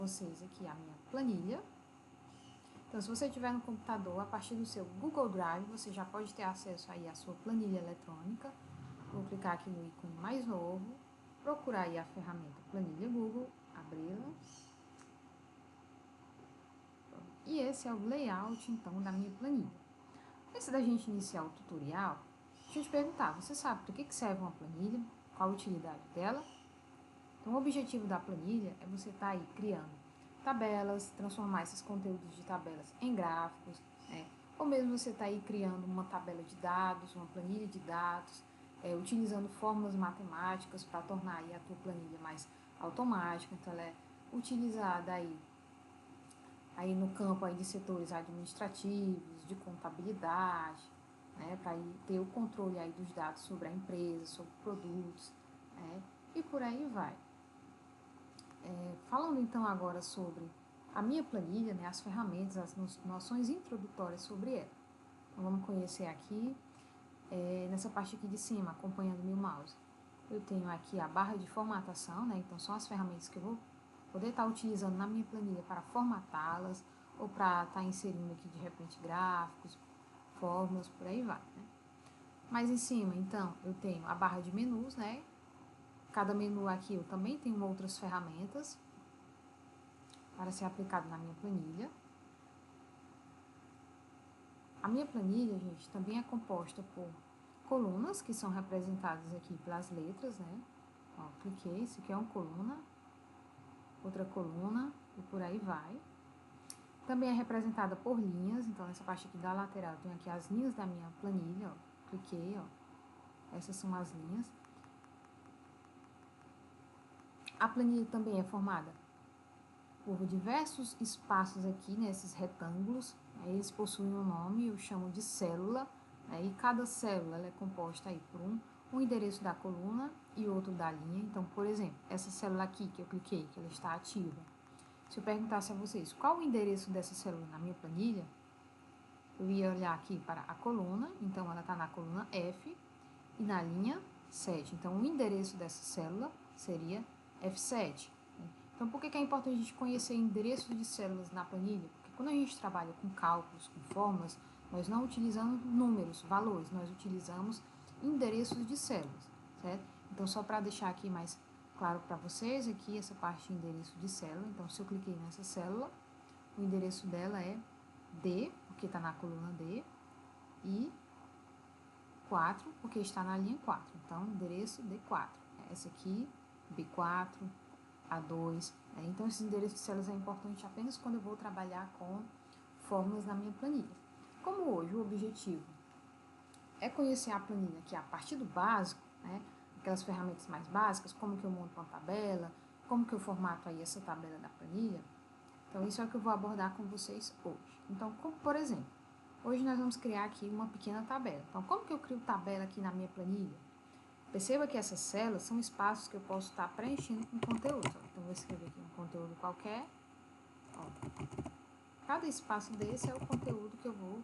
Vocês aqui a minha planilha. Então, se você tiver no computador, a partir do seu Google Drive, você já pode ter acesso aí à sua planilha eletrônica. Vou clicar aqui no ícone mais novo, procurar aí a ferramenta Planilha Google, abri-la. E esse é o layout, então, da minha planilha. Antes da gente iniciar o tutorial, deixa eu te perguntar, você sabe para que serve uma planilha? Qual a utilidade dela? Então, o objetivo da planilha é você estar aí criando tabelas, transformar esses conteúdos de tabelas em gráficos, né? Ou mesmo você está aí criando uma tabela de dados, uma planilha de dados, utilizando fórmulas matemáticas para tornar aí a tua planilha mais automática. Então, ela é utilizada aí no campo aí de setores administrativos, de contabilidade, né, para ter o controle aí dos dados sobre a empresa, sobre produtos, né, e por aí vai. Falando então agora sobre a minha planilha, né, as ferramentas, as noções introdutórias sobre ela. Então vamos conhecer aqui, nessa parte aqui de cima, acompanhando meu mouse. Eu tenho aqui a barra de formatação, né, então são as ferramentas que eu vou poder estar utilizando na minha planilha para formatá-las, ou para estar inserindo aqui de repente gráficos, fórmulas, por aí vai, né. Mais em cima, então, eu tenho a barra de menus, né, cada menu aqui eu também tenho outras ferramentas para ser aplicado na minha planilha. A minha planilha, gente, também é composta por colunas, que são representadas aqui pelas letras, né. Ó, cliquei, isso aqui é uma coluna, outra coluna, e por aí vai. Também é representada por linhas, então nessa parte aqui da lateral eu tenho aqui as linhas da minha planilha, ó, cliquei, ó, essas são as linhas. A planilha também é formada por diversos espaços aqui, nesses retângulos, né, eles possuem um nome, eu chamo de célula, né, e cada célula ela é composta aí por um endereço da coluna e outro da linha. Então, por exemplo, essa célula aqui que eu cliquei, que ela está ativa, se eu perguntasse a vocês qual o endereço dessa célula na minha planilha, eu ia olhar aqui para a coluna, então ela está na coluna F e na linha 7. Então, o endereço dessa célula seria F7. Então, por que é importante a gente conhecer endereços de células na planilha? Porque quando a gente trabalha com cálculos, com fórmulas, nós não utilizamos números, valores, nós utilizamos endereços de células, certo? Então, só para deixar aqui mais claro para vocês, aqui essa parte de endereço de célula. Então, se eu cliquei nessa célula, o endereço dela é D, porque está na coluna D, e 4, porque está na linha 4. Então, endereço D4. Essa aqui, B4, A2. Então, esses endereços de células é importante apenas quando eu vou trabalhar com fórmulas na minha planilha. Como hoje o objetivo é conhecer a planilha aqui a partir do básico, né, aquelas ferramentas mais básicas, como que eu monto uma tabela, como que eu formato aí essa tabela da planilha. Então, isso é o que eu vou abordar com vocês hoje. Então, como, por exemplo, hoje nós vamos criar aqui uma pequena tabela. Então, como que eu crio tabela aqui na minha planilha? Perceba que essas células são espaços que eu posso estar preenchendo com conteúdo. Então, vou escrever aqui um conteúdo qualquer. Ó. Cada espaço desse é o conteúdo que eu vou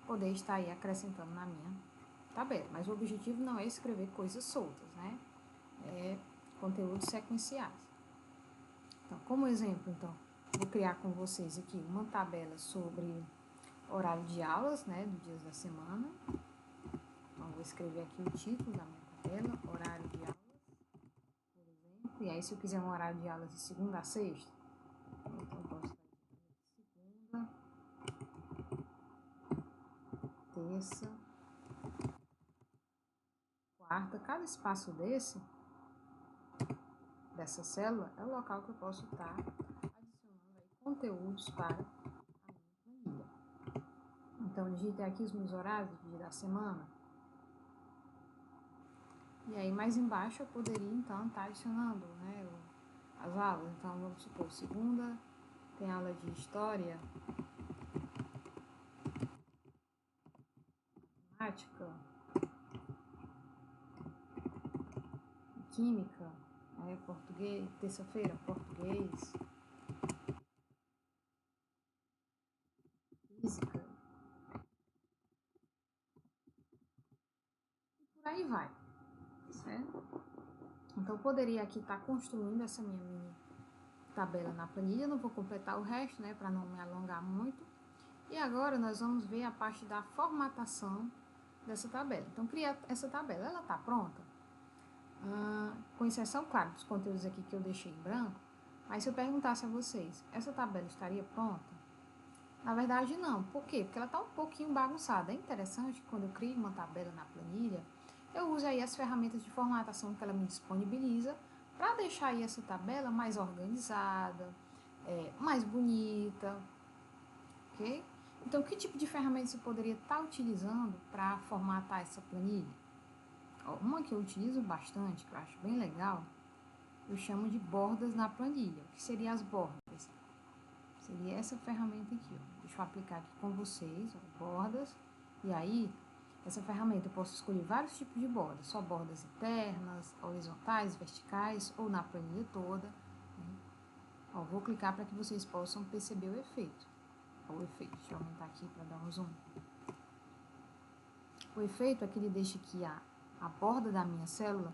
poder estar aí acrescentando na minha tabela. Mas o objetivo não é escrever coisas soltas, né? É conteúdos sequenciais. Então, como exemplo, então, vou criar com vocês aqui uma tabela sobre horário de aulas, né, dos dias da semana. Então, vou escrever aqui o título da minha tabela, horário de aulas, por exemplo. E aí, se eu quiser um horário de aulas de segunda a sexta, então posso estar segunda, terça, quarta. Cada espaço dessa célula, é o local que eu posso estar adicionando aí conteúdos para a minha planilha. Então, digitei aqui os meus horários do dia da semana. E aí, mais embaixo, eu poderia, então, estar adicionando, né, as aulas. Então, vamos supor, segunda tem aula de história, matemática, química, português, terça-feira, português, física, e por aí vai, certo? Então, eu poderia aqui estar construindo essa minha mini tabela na planilha, não vou completar o resto, né, para não me alongar muito. E agora nós vamos ver a parte da formatação dessa tabela. Então, criar essa tabela, ela está pronta? Com exceção, claro, dos conteúdos aqui que eu deixei em branco, mas se eu perguntasse a vocês, essa tabela estaria pronta? Na verdade, não. Por quê? Porque ela está um pouquinho bagunçada. É interessante que quando eu crio uma tabela na planilha, eu uso aí as ferramentas de formatação que ela me disponibiliza para deixar aí essa tabela mais organizada, mais bonita, ok? Então, que tipo de ferramenta você poderia estar utilizando para formatar essa planilha? Uma que eu utilizo bastante, que eu acho bem legal, eu chamo de bordas na planilha. O que seriam as bordas? Seria essa ferramenta aqui, ó. Deixa eu aplicar aqui com vocês, ó, bordas. E aí, essa ferramenta eu posso escolher vários tipos de bordas, só bordas internas, horizontais, verticais ou na planilha toda. Né? Ó, vou clicar para que vocês possam perceber o efeito. Ó, o efeito, deixa eu aumentar aqui para dar um zoom. O efeito é que ele deixa aqui a borda da minha célula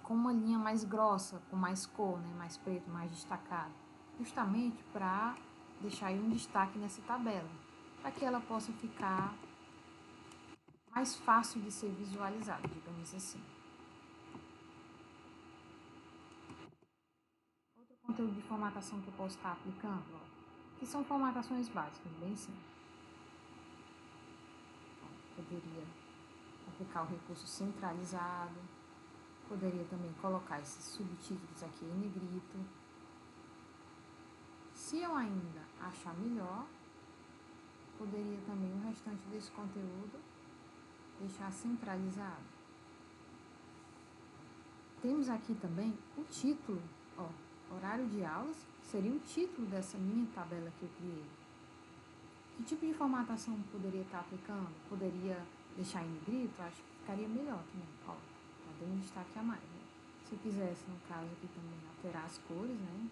com uma linha mais grossa, com mais cor, né, mais preto, mais destacado. Justamente para deixar aí um destaque nessa tabela, para que ela possa ficar mais fácil de ser visualizada, digamos assim. Outro conteúdo de formatação que eu posso estar aplicando, ó, que são formatações básicas, bem simples. Poderia aplicar o recurso centralizado, poderia também colocar esses subtítulos aqui em negrito. Se eu ainda achar melhor, poderia também o restante desse conteúdo deixar centralizado. Temos aqui também o título, ó, horário de aulas, seria o título dessa minha tabela que eu criei. Que tipo de formatação poderia estar aplicando? Poderia deixar em negrito? Acho que ficaria melhor também, ó, já deu um destaque a mais, né? Se eu quisesse, no caso aqui também, alterar as cores, né?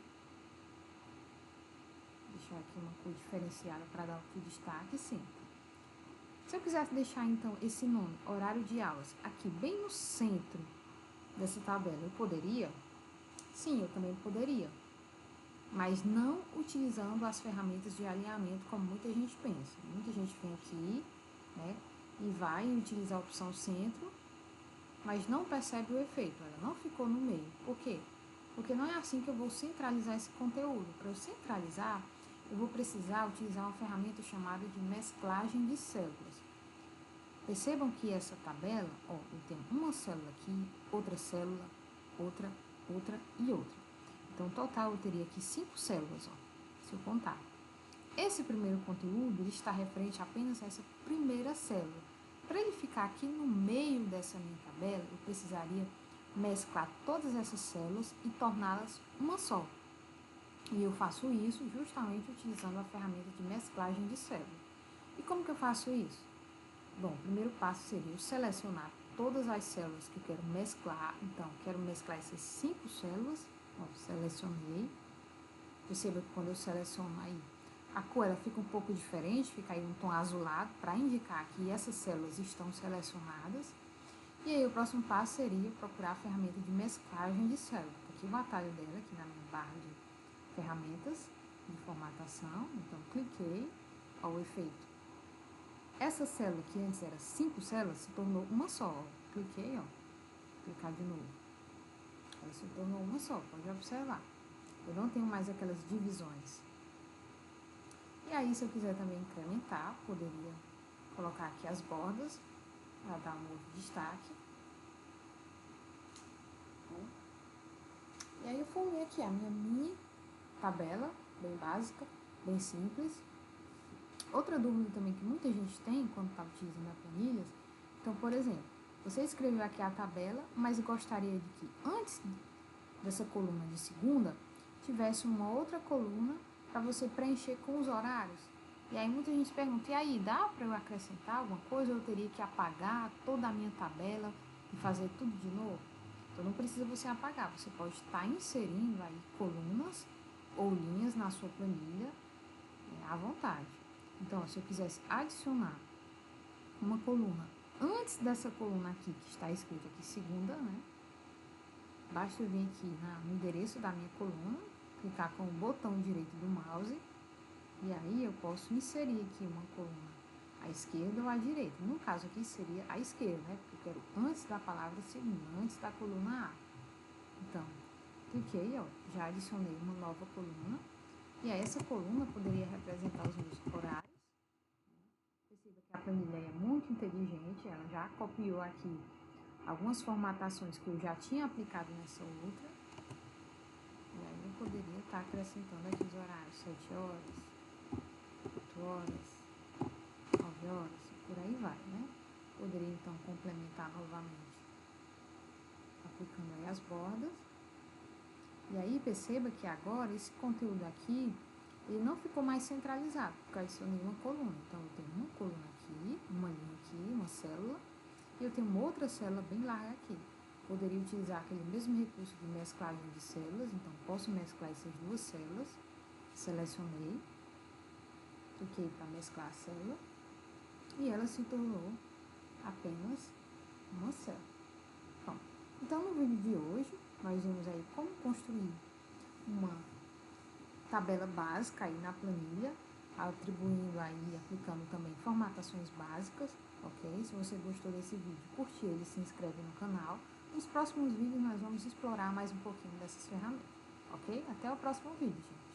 Deixar aqui uma cor diferenciada para dar outro destaque, sim. Se eu quisesse deixar, então, esse nome, horário de aulas, aqui bem no centro dessa tabela, eu poderia? Sim, eu também poderia. Mas não utilizando as ferramentas de alinhamento como muita gente pensa. Muita gente vem aqui, né, e vai utilizar a opção centro, mas não percebe o efeito, ela não ficou no meio. Por quê? Porque não é assim que eu vou centralizar esse conteúdo. Para eu centralizar, eu vou precisar utilizar uma ferramenta chamada de mesclagem de células. Percebam que essa tabela, ó, eu tenho uma célula aqui, outra célula, outra e outra. Então, total, eu teria aqui 5 células, ó, se eu contar. Esse primeiro conteúdo, ele está referente apenas a essa primeira célula. Para ele ficar aqui no meio dessa minha tabela, eu precisaria mesclar todas essas células e torná-las uma só. E eu faço isso justamente utilizando a ferramenta de mesclagem de células. E como que eu faço isso? Bom, o primeiro passo seria eu selecionar todas as células que eu quero mesclar. Então, quero mesclar essas 5 células. Ó, selecionei. Perceba que quando eu seleciono aí, a cor ela fica um pouco diferente, fica aí um tom azulado para indicar que essas células estão selecionadas. E aí o próximo passo seria procurar a ferramenta de mesclagem de células. Aqui o atalho dela, aqui na minha barra de ferramentas de formatação. Então, cliquei, ó, o efeito. Essa célula que antes era 5 células se tornou uma só. Ó. Cliquei, ó, clicar de novo. Ela se tornou uma só, pode observar. Eu não tenho mais aquelas divisões. E aí, se eu quiser também incrementar, poderia colocar aqui as bordas para dar um outro destaque. E aí eu formei aqui a minha mini tabela, bem básica, bem simples. Outra dúvida também que muita gente tem quando está utilizando a planilha, então, por exemplo, você escreveu aqui a tabela, mas gostaria de que antes dessa coluna de segunda, tivesse uma outra coluna para você preencher com os horários. E aí muita gente pergunta, e aí, dá para eu acrescentar alguma coisa ou eu teria que apagar toda a minha tabela e fazer tudo de novo? Então não precisa você apagar, você pode estar inserindo aí colunas ou linhas na sua planilha à vontade. Então, se eu quisesse adicionar uma coluna antes dessa coluna aqui, que está escrito aqui segunda, né? Basta eu vir aqui no endereço da minha coluna, clicar com o botão direito do mouse e aí eu posso inserir aqui uma coluna à esquerda ou à direita. No caso aqui seria à esquerda, né? Porque eu quero antes da palavra segunda, antes da coluna A. Então, cliquei, ó, já adicionei uma nova coluna. E aí essa coluna poderia representar os meus horários. Perceba que a planilha é muito inteligente, ela já copiou aqui algumas formatações que eu já tinha aplicado nessa outra. E aí eu poderia estar acrescentando aqui os horários, 7 horas, 8 horas, 9 horas, por aí vai, né? Poderia então complementar novamente, aplicando aí as bordas. E aí perceba que agora esse conteúdo aqui, ele não ficou mais centralizado, porque eu adicionei uma coluna. Então eu tenho uma coluna aqui, uma linha aqui, uma célula, e eu tenho uma outra célula bem larga aqui. Poderia utilizar aquele mesmo recurso de mesclagem de células, então posso mesclar essas duas células. Selecionei, cliquei para mesclar a célula, e ela se tornou apenas uma célula. Bom, então no vídeo de hoje, nós vimos aí como construir uma tabela básica aí na planilha, atribuindo aí, aplicando também formatações básicas, ok? Se você gostou desse vídeo, curte ele, se inscreve no canal. Nos próximos vídeos nós vamos explorar mais um pouquinho dessas ferramentas, ok? Até o próximo vídeo, gente.